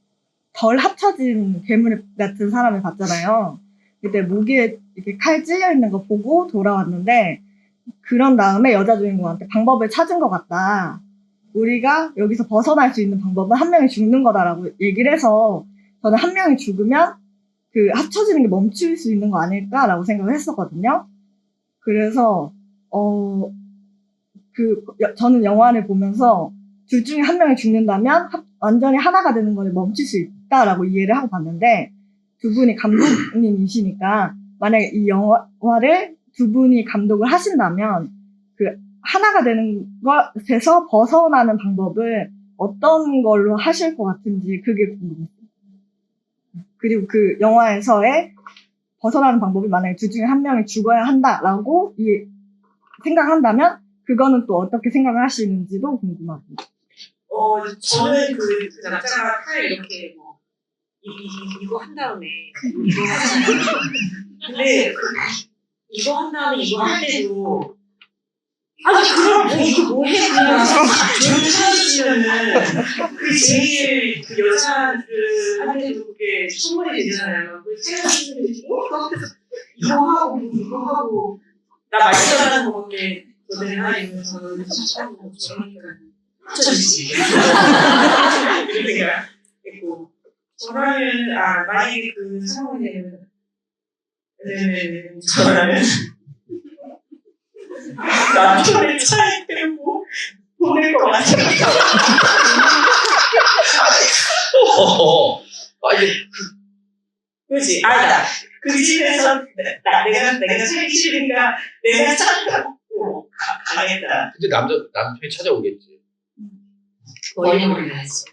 덜 합쳐진 괴물 같은 사람을 봤잖아요. 그때 목에 이렇게 칼 찔려 있는 거 보고 돌아왔는데 그런 다음에 여자 주인공한테 방법을 찾은 것 같다. 우리가 여기서 벗어날 수 있는 방법은 한 명이 죽는 거다라고 얘기를 해서 저는 한 명이 죽으면 그 합쳐지는 게 멈출 수 있는 거 아닐까라고 생각을 했었거든요. 그래서 저는 영화를 보면서 둘 중에 한 명이 죽는다면 완전히 하나가 되는 걸 멈출 수 있다라고 이해를 하고 봤는데 두 분이 감독님이시니까 만약에 이 영화를 두 분이 감독을 하신다면 그 하나가 되는 것에서 벗어나는 방법을 어떤 걸로 하실 것 같은지 그게 궁금해요. 그리고 그 영화에서의 벗어나는 방법이 만약에 둘 중에 한 명이 죽어야 한다라고 생각한다면 그거는 또 어떻게 생각을 하시는지도 궁금하고. 저는 그 남자가 칼 이렇게 뭐 이거 한 다음에 이거 하잖아요. 근데 이거 한 다음에 이거 할 때도 아니 그럼 뭐 이거 뭐해 그냥 조용히 찾아주시면은 그 제일 그 여자들한테도 그게 선물이 되잖아요. 그 찾아주시면 이거 하고 나 말씀하는 거밖에 너네는 하면서 찾아주고 저러니까 찾아주지 이런 생각 했고 저라면 만약에 그 상황이 되면 저라면 남편의 차에 빼고 보낼 것 같아요. 아니 그렇지. 아니다. 그 집에서 내가 살기 싫으니까 내가 차를 타고 가겠다. 근데 남편이 찾아오겠지. 원형을 해야지.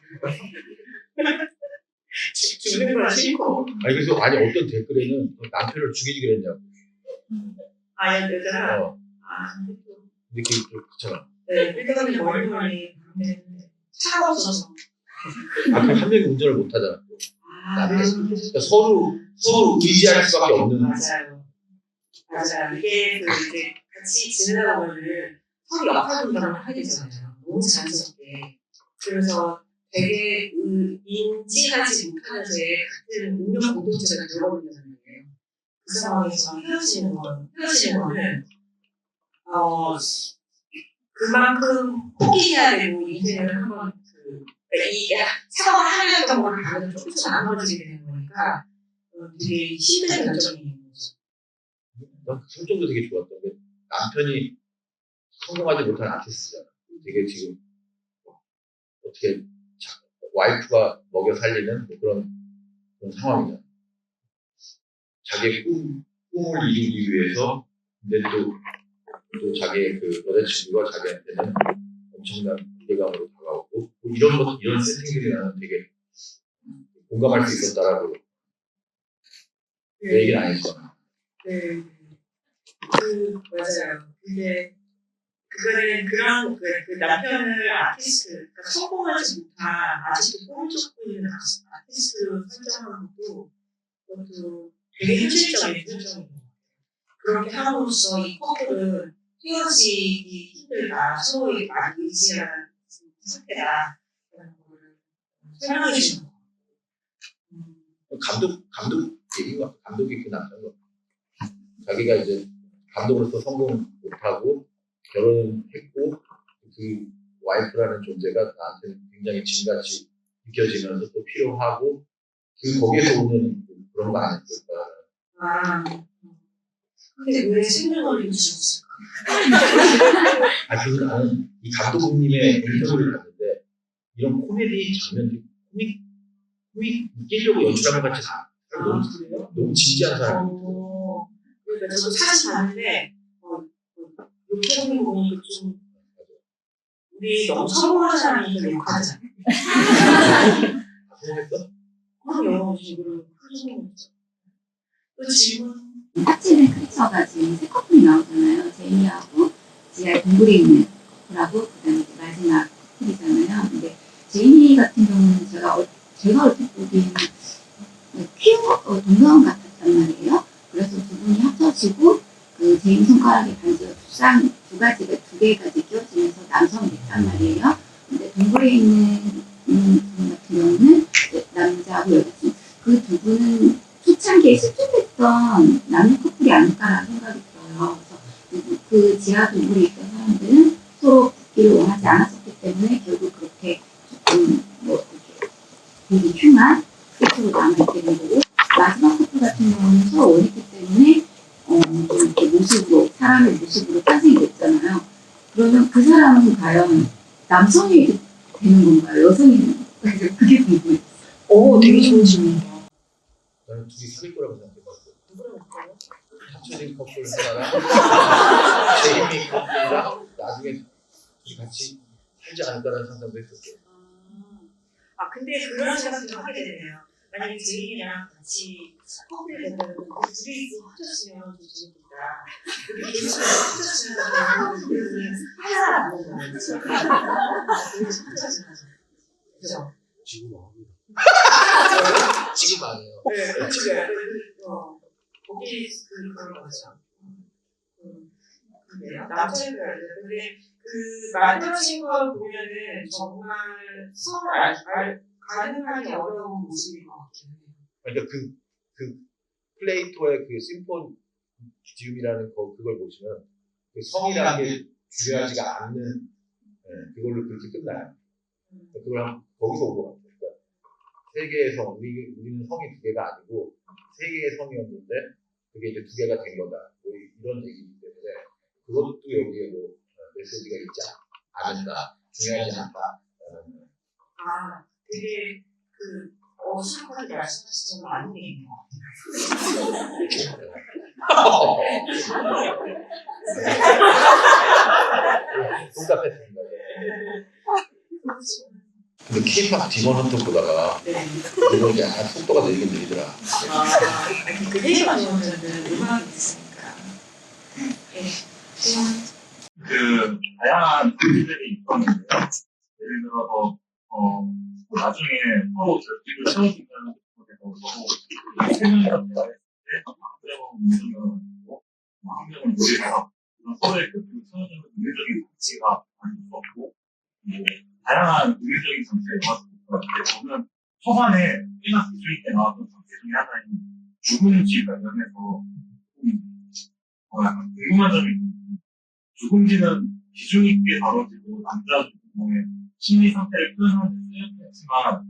죽는 건 싫고. 아니 그래서 어떤 댓글에는 남편을 죽이지 그랬냐고. 여자가. 근데 그게 좀 그렇잖아. 네, 일단은 멀리 차가 없어서. 그럼 한 명이 운전을 못 하잖아. 그러니까 서로 의지할 수밖에 없는. 맞아요. 이게 이제 같이 지내다 보면은 서로 역할 분담을 하게 되잖아요. 너무 자연스럽게. 그래서 되게 인지하지 못하는 제 같은 운명 공동체가 되어버린다는 거예요. 그 상황에서 헤어지는 거는 그만큼 포기해야 되고 인생을 한번 이게 사과를 하려던 걸 가면 조금씩 나눠지게 되는 거니까 되게 힘든 결정인 거죠. 난 설정도 되게 좋았던 게 남편이 성공하지 못한 아티스트잖아. 되게 지금 어떻게 와이프가 먹여 살리는 뭐 그런 상황이잖아. 자기의 꿈을 이루기 위해서 근데 또 자기의 그 여자친구가 자기한테는 엄청난 기대감으로 다가오고 뭐 이런 세팅들이 나는 되게 공감할 수 있었다라고 내 얘기는 아니지만 네. 맞아요. 근데 그거는 그런 그 남편을 아티스트, 그러니까 성공하지 못한 아직도 꿈을 쫓고 있는 아티스트로 설정한 것도 그것도 되게 현실적인 설정인 것 같아요. 그렇게 함으로써 이 커플은 헤어지기 힘들다, 서로 많이 의지하는 상태다 라는 거를 설명해 주는 것 같아요. 감독 얘기인 것 같아. 감독이 그 남자인 것 같아. 자기가 이제 감독으로서 성공 못하고 결혼했고 그 와이프라는 존재가 나한테는 굉장히 짐같이 느껴지면서 또 필요하고 거기에서 오는 그런 거 아닐까. 근데 왜 생년월일을 주셨을까? 그래서 나는 이 감독님의 인터뷰를 봤는데 이런 코미디 장면들이 코믹 웃기려고 연출한 것 같이 너무 진지한 사람이거든요. 그러니까 저도 사진 봤는데 욕하는 거 보니까 좀 우리 너무 성공한 사람이니까 욕하잖아. 성공했어? 그럼요. 지금 성공했죠. 또 질문. 탑진의 크리처가 지금 세 커플이 나오잖아요. 제이하고 지하에 동굴에 있는 커플하고 그다음에 마지막 커플이잖아요. 근데 제이미 같은 경우는 제가 얼핏 보기에는 퀴어 동성 같았단 말이에요. 그래서 두 분이 합쳐지고 그 제이미 손가락에 반지가 두 개까지 끼워지면서 남성이 됐단 말이에요. 근데 동굴에 있는 분 같은 경우는 남자하고 여자친구 그 두 분은 초창기에 실종됐던 남녀 커플이 아닐까라는 생각이 들어요. 그래서 그 지하 동굴에 있던 사람들은 서로 붙기를 원하지 않았었기 때문에 결국 그렇게 조금 되게 흉한 끝으로 남아있게 된 거고 마지막 커플 같은 경우는 서로 원했기 때문에 이렇게 사람의 모습으로 탄생이 됐잖아요. 그러면 그 사람은 과연 남성이 되는 건가요? 여성이 되는 건가요? 그게 궁금해요. 되게 좋은 질문이다. 나는 둘이 사귈 거라고 생각해봤어. 합쳐진 커플 하나랑 제이미 커플이랑 나중에 둘이 같이 살지 않을까라는 상상도 했었어요. 근데 그런 생각도 하게 되네요. 만약에 제인이랑 같이 커플이 된다면 그 둘이 합쳤으면 좋겠다. 근데 계속 합쳤으면 하나 안 된다는 거죠. 그래서 합쳤으면 그죠? 지금 합니다. 지금 아니에요. 네, 거기 그런 거죠. 근데요, 남자애들 근데 그 만들어진 걸 보면은 정말 서로 가능하기 어려운 모습인 것 같긴 해요. 그러니까 그 플레이토의 그 심포지움이라는 그걸 보시면 그 성이라는 게 중요하지가 않는 그걸로 그렇게 끝나요. 그걸 거기서 온 것 같아요. 그러니까 세계의 성, 우리는 성이 두 개가 아니고 세 개의 성이었는데 그게 이제 두 개가 된 거다. 뭐 이런 얘기이기 때문에 그것도 여기에 뭐 메시지가 있지 않은다, 중요하지 않다. 아, 되게 어수룩하게 말씀하시는 건 아닌 얘기인 것 같아요. 동답했습니다. 근데 K-pop 디먼헌터 보다가 이거 이제 속도가 느리긴 느리더라. 그 K-pop 디먼헌터는 음악이 있으니까. 그 다양한 관계들이 있었는데요. 예를 들어서 나중에 서로 결집을 세워주는 곳에서 서로 세 명이서 대화했을 때 한 명은 운동을 하고 한 명은 노래를 하고 서로의 결집을 세워주는 의례적인 가치가 많이 있었고 다양한 의례적인 정책을 나왔었는데 저는 초반에 꽤나 기준 있게 나왔던 정책 중에 하나인 죽음지 관련해서 약간 궁금한 점이 있는데 죽음지는 기준 있게 다뤄지고 남자 주인공의 심리 상태를 표현하는 데 쓰였지만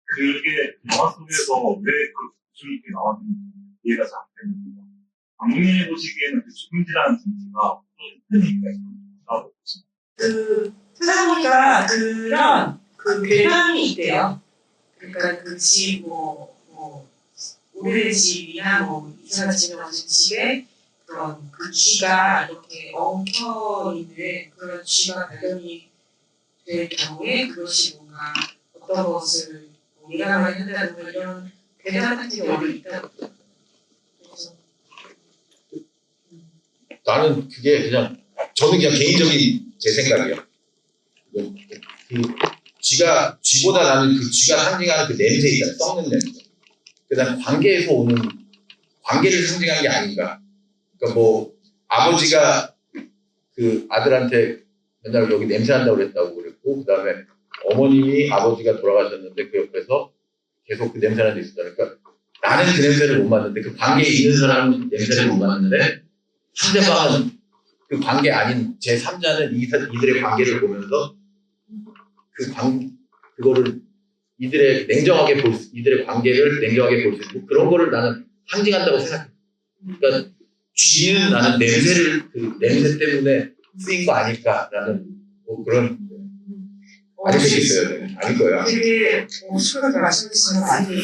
그게 영화 속에서 왜 그 기준 있게 나왔는지 이해가 잘 안 되는데 감독님이 보시기에는 그 죽음지라는 정치가 어떤 큰 의미가 있다고 보십니까? 찾아보니까 그런 괴담이 있대요. 그러니까 그 집 오래된 집이나 이사가 지나가신 집에 그런 그 쥐가 이렇게 엉켜 있는 그런 쥐가 발견이 될 경우에 그것이 뭔가 어떤 것을 예감을 한다든가 이런 괴담 같은 게 원래 있다고. 그래서 나는 그게 저는 그냥 개인적인 제 생각이에요. 그 쥐보다 나는 그 쥐가 상징하는 그 냄새 있잖아요. 썩는 냄새. 그다음 관계에서 오는 관계를 상징하는 게 아닌가. 그러니까 뭐 아버지가 그 아들한테 맨날 여기 냄새 난다고 그랬고 그다음에 어머님이 아버지가 돌아가셨는데 그 옆에서 계속 그 냄새 나는 데 있었다. 그러니까 나는 그 냄새를 못 맡는데 그 관계에 있는 사람은 냄새를 못 맡는데 상대방은 그 관계 아닌 제3자는 이들의 관계를 보면서 그거를 이들의 관계를 냉정하게 볼 수 있고 그런 거를 나는 상징한다고 생각해. 그러니까 쥐는 나는 냄새 때문에 쓰인 거 아닐까라는 뭐 그런 아닐 수 있어요. 아닐 거야. 되게 수학하게 말씀해주시는 거 아니에요.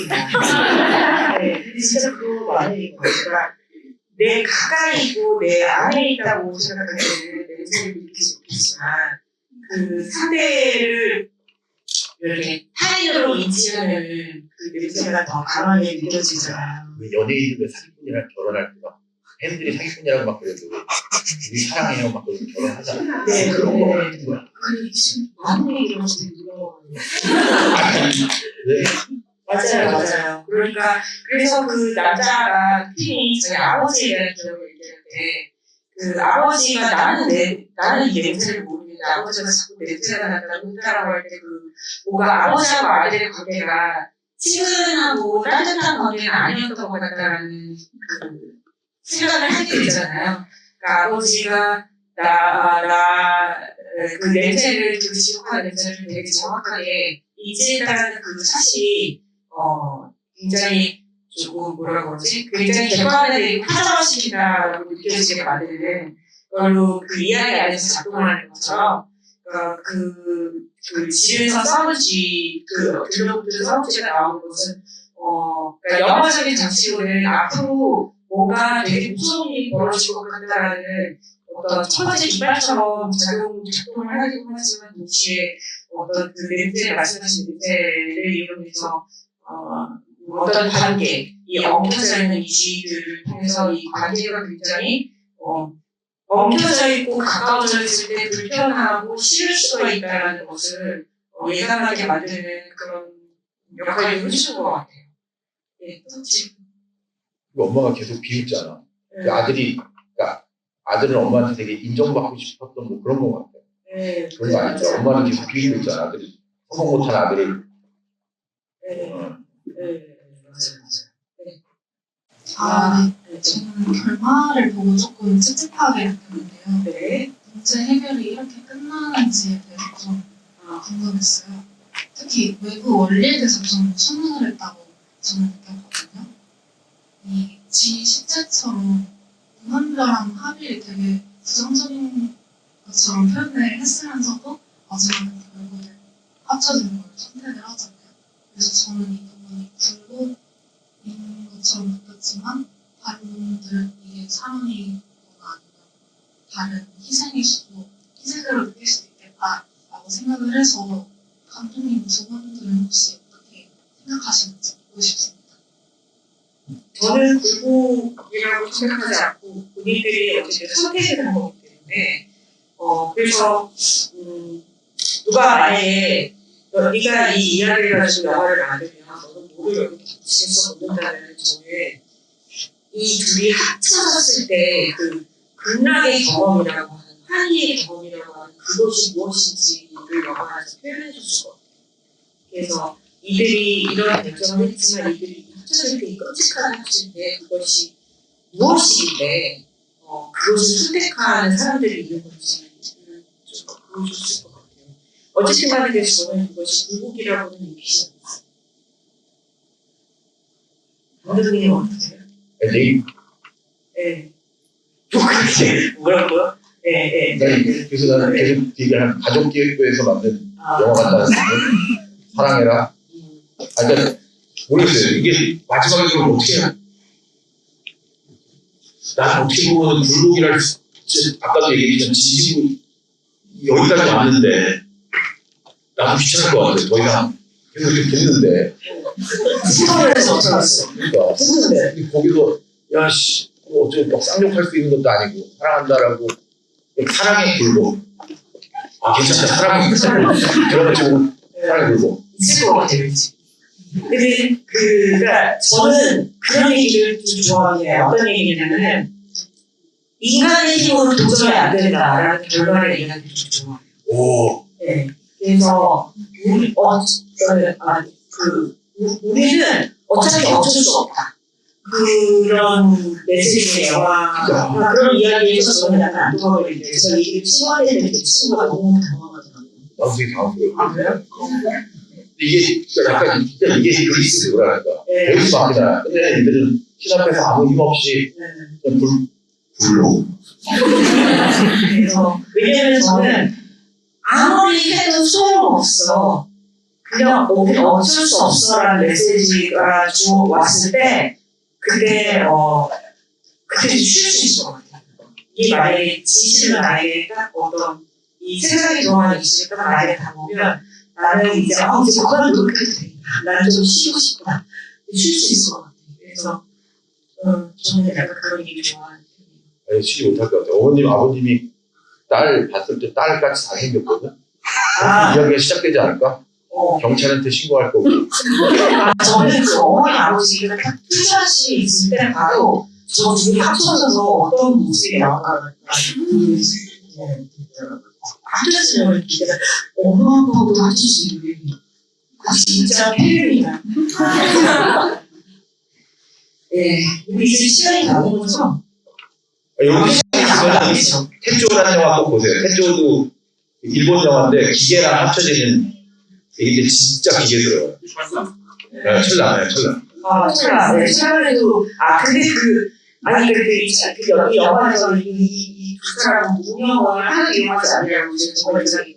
네, 근데 진짜 그거 아니에요. 그러니까 내 가까이고 내 안에 있다고 생각할 때는 냄새를 느낄 수 있겠지만 그 상대를 이렇게 타인으로 인지하면 그 냄새가 더 강하게 느껴지잖아요. 연예인들 사기꾼이랑 결혼할 때 막 팬들이 사기꾼이라고 막 그래도 우리 사랑해요 막 그러고 결혼하잖아. 네, 그런 거 같은 거야. 그 지금 많은 얘기를 하시는 거예요. 네. 맞아요. 그러니까 그래서 그 남자가 팀이 저희 아버지에 대한 기억을 얘기하는데 그 아버지가 나는 이 냄새를 모르는데 아버지가 자꾸 냄새가 난다고 했다라고 할 때 뭔가 아버지하고 아들의 관계가 친근하고 따뜻한 관계는 아니었던 것 같다라는 생각을 하게 되잖아요. 그러니까 아버지가 그 냄새를, 그 지독한 냄새를 되게 정확하게 인지했다는 그 사실이, 굉장히 조금 굉장히 객관화되고 타자화시킨다라고 느껴지게 만드는 걸로 그 이야기 안에서 작동을 하는 것처럼, 그 집에서 싸우는 들러붙은 싸우는 쥐가 나오는 것은, 그러니까 영화적인 장치로는 앞으로 뭔가 되게 무서운 일이 벌어질 것 같다라는 어떤 첫 번째 기반처럼 작동을 하기도 하지만 동시에 어떤 그 냄새, 말씀하신 냄새를 이용해서 어떤 관계, 이 엉켜져 있는 이슈들을 통해서 이 관계가 굉장히 엉켜져 있고 가까워져 있을 때 불편하고 싫을 수가 있다는 것을 예상하게 만드는 그런 역할을 해주는 것 같아요. 예, 그렇지. 엄마가 계속 비웃잖아. 그 아들이, 그러니까 아들은 엄마한테 되게 인정받고 싶었던 뭐 그런 것 같아. 네, 그런 거 아니죠. 엄마는 계속 비웃고 있잖아. 아들이 성공 못한 아들을. 네, 맞아요. 네. 저는 결말을 보고 조금 찝찝하게 느꼈는데요. 네. 문제 해결이 이렇게 끝나는지에 대해서 좀 궁금했어요. 특히 외부 원리에 대해서 좀 소문을 했다고 저는 느꼈거든요. 이 지10제처럼 무한별한 합의를 되게 부정적인 것처럼 표현을 했으면서도 마지막에 결국에 합쳐지는 걸 선택을 하잖아요. 그래서 저는 이 부분이 굴곡인 것처럼 느꼈지만 다른 분들 이게 사랑이거나 아니면 다른 희생으로 느낄 수도 있겠다라고 생각을 해서 감독님 두 분들은 혹시 어떻게 생각하시는지 묻고 싶습니다. 저는 굴곡이라고 생각하지 않고 본인들이 어쨌든 선택을 한 거기 때문에 그래서 누가 만약에 네가 이 이야기를 가지고 영화를 만들면 너는 뭐를 여기 붙여서 묻는다면 저는 이 둘이 합쳐졌을 때 그 극락의 경험이라고 하는 환희의 경험이라고 하는 그것이 무엇인지를 영화에서 표현해 줬을 것 같아요. 그래서 이들이 이런 결정을 했지만 이들이 합쳐질 때 끔찍한 합칠 때 그것이 무엇인데 그것을 선택하는 사람들이 있는 건지를 좀 보여줬을 것 같아요. 어쨌든 간에 저는 그것이 굴곡이라고는 느끼지 않았어요. 감독님 어떠세요? 네. 뭐라고요? 네. 그래서 나는 계속 얘기하는 가족기획부에서 만든 영화 같다는 사랑해라. 그러니까 모르겠어요. 이게 마지막에 그럼 어떻게 해야? 난 어떻게 보면 굴곡이랄 아까도 얘기했지만 진심으로 여기까지 왔는데 나도 귀찮을 것 같아. 더 이상 계속 이렇게 됐는데 스토리에서 어쩌겠어. 그러니까 근데 거기서 야씨 어쩌고 막 쌍욕할 수 있는 것도 아니고 사랑한다라고 사랑의 굴곡. 괜찮다. 사랑의 굴곡. 들어가지고 사랑의 굴곡. 있을 것 같아요. 근데 그러니까 저는 그런 얘기를 좀 좋아해요. 어떤 얘기냐면은 인간의 힘으로 도저히 안 된다라는 결과를 이야기를 좀 좋아해요. 오. 네. 그래서 우리는 어차피 어쩔 수 없다. 그런 메시지의 영화, 그런 이야기에서 저는 약간 안 통하거든요. 그래서 이게 친구한테 되게 친구가 너무 당황하더라고요. 나도 되게 당황스러워. 그래요? 이게 약간 이게 그리스 뭐랄까 그리스 마피나 근데 이들은 신 앞에서 아무 힘 없이 그냥 불로 그래서 왜냐면 저는 아무리 해도 소용없어 그냥 어쩔 수 없어라는 메시지가 왔을 때 그때 쉴 수 있을 것 같아요. 이게 만약에 진실은 나에게 딱 어떤 이 세상에 들어가는 이슈를 딱 나에게 다 보면 나는 이제 그만 노력해도 돼. 나는 좀 쉬고 싶다. 쉴 수 있을 것 같아요. 그래서 저는 약간 그런 얘기 좋아하는 편이에요. 아니 쉬지 못할 것 같아요. 어머님 아버님이 딸 봤을 때 딸같이 잘생겼거든. 이야기가 시작되지 않을까? 경찰한테 신고할 거고. 저는 그 어머니 아버지가 딱 투샷이 있을 때 바로 저 둘이 합쳐져서 어떤 모습이 나올까 합쳐지는 기대가 어마어마하고 합쳐지는 진짜 팬이다. 네, 우리 이제 시간이 나온 거죠? 여기 시작해서 텐조라는 영화 꼭 보세요. 텐조도 일본 영화인데 기계랑 합쳐지는 이게 진짜 기계스러워요. 철남이에요, 철남. 철남. 네, 철남에도 근데 이 영화에서 이 두 사람은 운영을 하는 이용하지 않으려고 지금 정말 대단히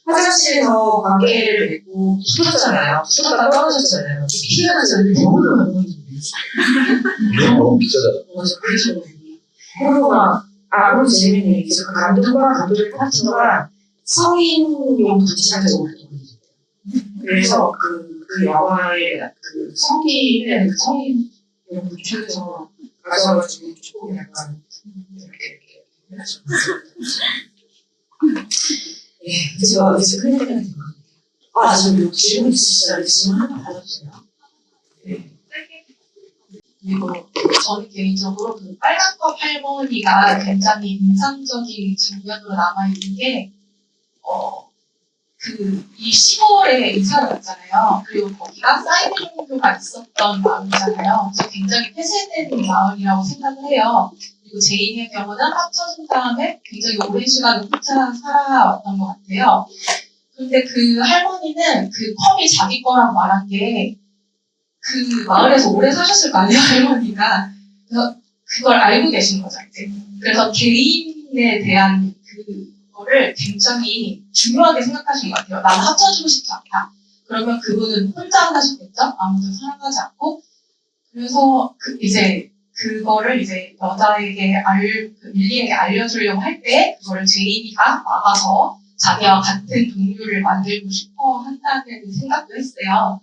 화장실에서 관계를 맺고 붙었잖아요. 붙었다가 떨어졌잖아요. 피가 나서 너무 너무 비싸잖아. 맞아, 그게 정말 그리고 그리고 재밌는 얘기 있어요. 감독과 감독의 파트너가 성인용 도착을 오거든요. 그래서 그 영화의 그 성기는 성인 연구 중에서 가져와가지고 조금 약간 이렇게 해서 예, 제가 이제 큰 얘기가 된 것 같아요. 지금 질문 있으시다면 질문 하나 받아주세요. 네. 그리고 저는 개인적으로 그 빨간컵 할머니가 굉장히 인상적인 장면으로 남아있는 게, 이 시골에 이사를 갔잖아요. 그리고 거기가 사이비 종교가 있었던 마을이잖아요. 그래서 굉장히 폐쇄된 마을이라고 생각을 해요. 그리고 제인의 경우는 합쳐진 다음에 굉장히 오랜 시간을 혼자 살아왔던 것 같아요. 근데 그 할머니는 그 컵이 자기 거라고 말한 게 그 마을에서 오래 사셨을 거 아니에요, 할머니가. 그래서 그걸 알고 계신 거죠, 이제. 그래서 개인에 대한 그거를 굉장히 중요하게 생각하신 것 같아요. 나는 합쳐주고 싶지 않다. 그러면 그분은 혼자 하셨겠죠? 아무도 사랑하지 않고. 그래서 이제 그거를 이제 여자에게 릴리에게 알려주려고 할 때 그거를 제이미가 막아서 자기와 같은 동료를 만들고 싶어 한다는 생각도 했어요.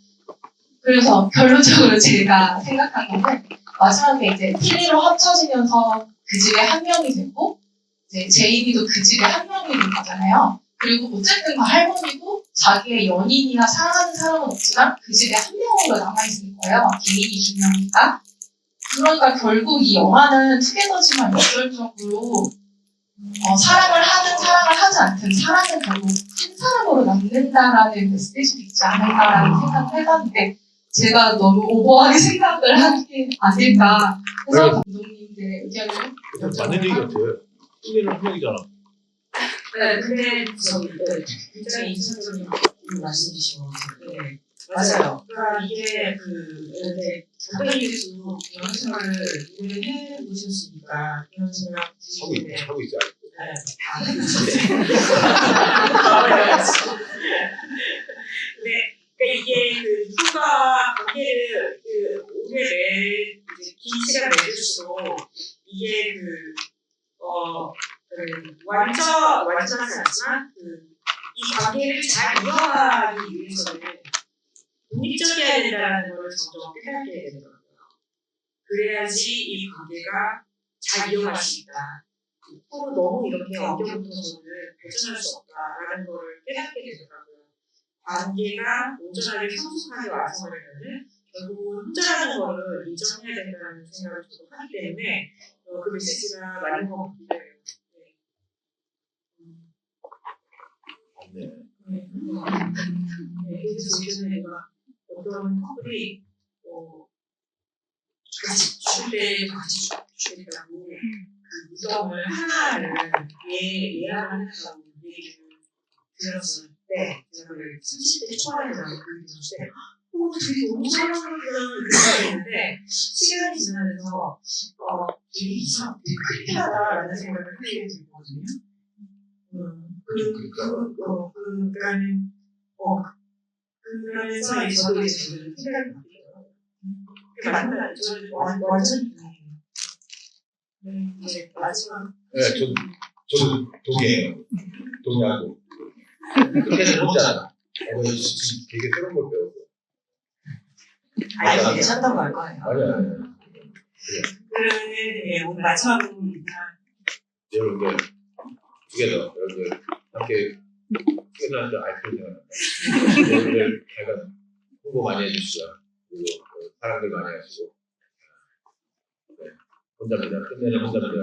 그래서 결론적으로 제가 생각한 거는 마지막에 이제 필리로 합쳐지면서 그 집에 한 명이 되고 이제 제이미도 그 집에 한 명이 된 거잖아요. 그리고 어쨌든 그 할머니도 자기의 연인이나 사랑하는 사람은 없지만 그 집에 한 명으로 남아있을 거예요. 개인이 중요하니까. 그러니까 결국 이 영화는 투게더지만 역설적으로 사랑을 하든 사랑을 하지 않든 사랑은 결국 한 사람으로 남는다라는 메시지도 있지 않을까라는 생각을 해봤는데 제가 너무 오버하게 생각을 한 게 아닐까 해서 감독님들의 의견을 맞는 얘기 같아요. 투게더 한 명이잖아. 네, 근데 굉장히 인상적인 말씀이신 것 같아요. 네, 맞아요. 그러니까 이게 근데 감독님께서 연애 생활을 오래 해보셨으니까 그런 생각 드시는데 하고 있어요. 네, 그러니까 이게 누군가 관계를 오래 이제 긴 시간 내줄수록 이게 완전하지 않지만 이 관계를 잘 이어가기 위해서는 독립적이어야 된다는 걸 점점 깨닫게 되더라고요. 그래야지 이 관계가 잘 이어갈 수 있다. 서로 너무 이렇게 엉겨붙어서는 발전할 수 없다라는 걸 깨닫게 되더라고요. 관계가 온전하게 성숙하게 완성하려면 결국은 혼자라는 거를 인정해야 된다는 생각을 저도 하기 때문에 그 메시지가 맞는 것 같기도 해요. 그래서 예전에 내가 어떤 커플이 같이 죽을 때 같이 죽겠다고 그 무덤을 하나를 예약을 했다고 얘기를 들었을 때 제가 30대 초반에 나온 그 들었을 때 둘이 너무 사랑하는 그런 생각이었는데 시간이 지나면서 되게 이상 되게 크리티하다라는 생각을 하게 되거든요. 그러면서 저도 이제 생각이 바뀌더라고요. 그게 맞는 말, 저는 완전 이제 마지막. 네, 저도 동의하고. 그렇게는 못잖아. 지금 되게 새로운 걸 배웠어. 아니, 괜찮다고 할 거예요. 아니야. 그러면 오늘 마지막 부분입니다. 여러분들, 여러분들 함께 투게더한테 아이콘 여러분들 약간 홍보 많이 해주시고요. 그리고 사랑들 많이 하시고. 네, 혼자입니다. 끝내는 혼자입니다.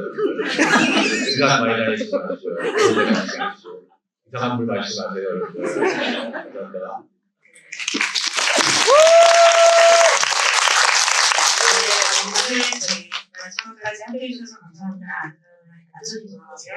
생각 많이 다니시지 마시고요. 여러분들 같이 하시고. 이상한 물 마시지 마세요, 여러분들. 감사합니다. 오늘 저희 마지막까지 함께 해주셔서 감사합니다. 안전히 돌아가세요.